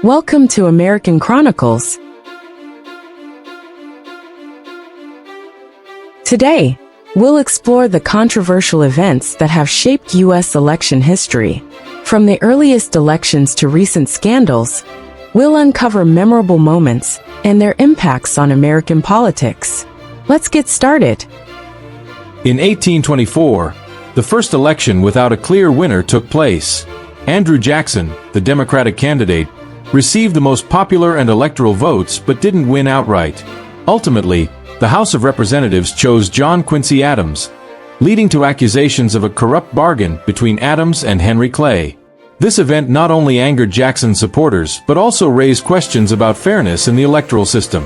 Welcome to American Chronicles. Today, we'll explore the controversial events that have shaped U.S. election history. From the earliest elections to recent scandals, we'll uncover memorable moments and their impacts on American politics. Let's get started. In 1824, the first election without a clear winner took place. Andrew Jackson, the Democratic candidate, received the most popular and electoral votes but didn't win outright. Ultimately, the House of Representatives chose John Quincy Adams, leading to accusations of a corrupt bargain between Adams and Henry Clay. This event not only angered Jackson's supporters but also raised questions about fairness in the electoral system.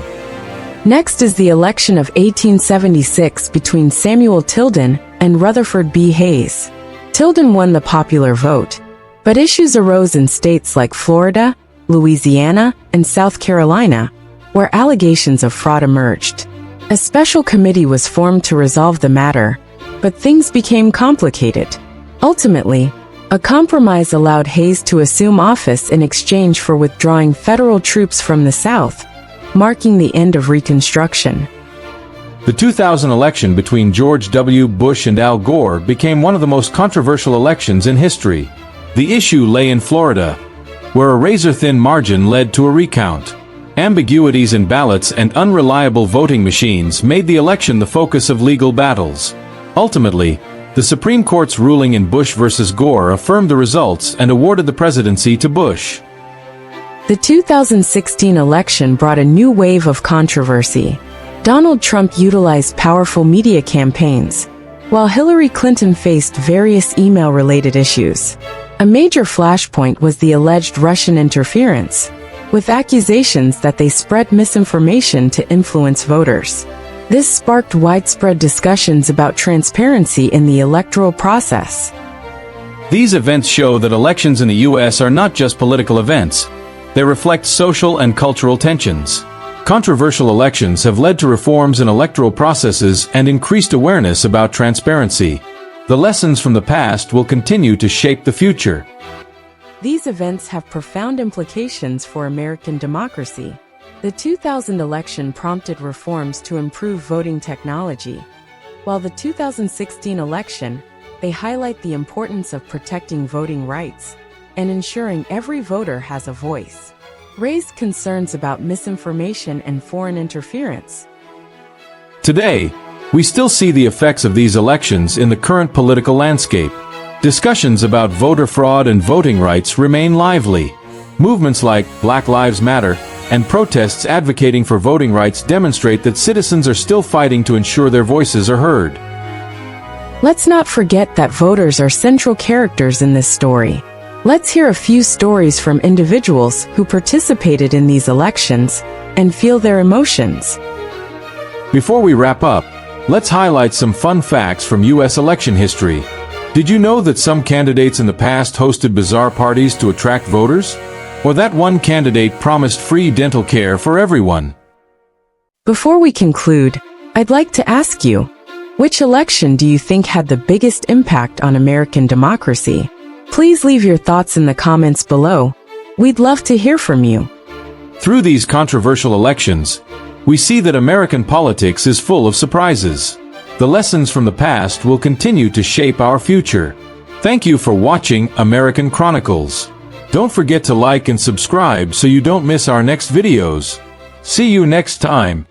Next is the election of 1876 between Samuel Tilden and Rutherford B. Hayes. Tilden won the popular vote, but issues arose in states like Florida, Louisiana, and South Carolina, where allegations of fraud emerged. A special committee was formed to resolve the matter, but things became complicated. Ultimately, a compromise allowed Hayes to assume office in exchange for withdrawing federal troops from the South, marking the end of Reconstruction. The 2000 election between George W. Bush and Al Gore became one of the most controversial elections in history. The issue lay in Florida, where a razor-thin margin led to a recount. Ambiguities in ballots and unreliable voting machines made the election the focus of legal battles. Ultimately, the Supreme Court's ruling in Bush versus Gore affirmed the results and awarded the presidency to Bush. The 2016 election brought a new wave of controversy. Donald Trump utilized powerful media campaigns, while Hillary Clinton faced various email-related issues. A major flashpoint was the alleged Russian interference, with accusations that they spread misinformation to influence voters. This sparked widespread discussions about transparency in the electoral process. These events show that elections in the U.S. are not just political events. They reflect social and cultural tensions. Controversial elections have led to reforms in electoral processes and increased awareness about transparency. The lessons from the past will continue to shape the future. These events have profound implications for American democracy. The 2000 election prompted reforms to improve voting technology, while the 2016 election, they highlight the importance of protecting voting rights and ensuring every voter has a voice. Raised concerns about misinformation and foreign interference. Today, we still see the effects of these elections in the current political landscape. Discussions about voter fraud and voting rights remain lively. Movements like Black Lives Matter and protests advocating for voting rights demonstrate that citizens are still fighting to ensure their voices are heard. Let's not forget that voters are central characters in this story. Let's hear a few stories from individuals who participated in these elections and feel their emotions. Before we wrap up, let's highlight some fun facts from U.S. election history. Did you know that some candidates in the past hosted bizarre parties to attract voters? Or that one candidate promised free dental care for everyone? Before we conclude, I'd like to ask you, which election do you think had the biggest impact on American democracy? Please leave your thoughts in the comments below. We'd love to hear from you. Through these controversial elections, we see that American politics is full of surprises. The lessons from the past will continue to shape our future. Thank you for watching American Chronicles. Don't forget to like and subscribe so you don't miss our next videos. See you next time.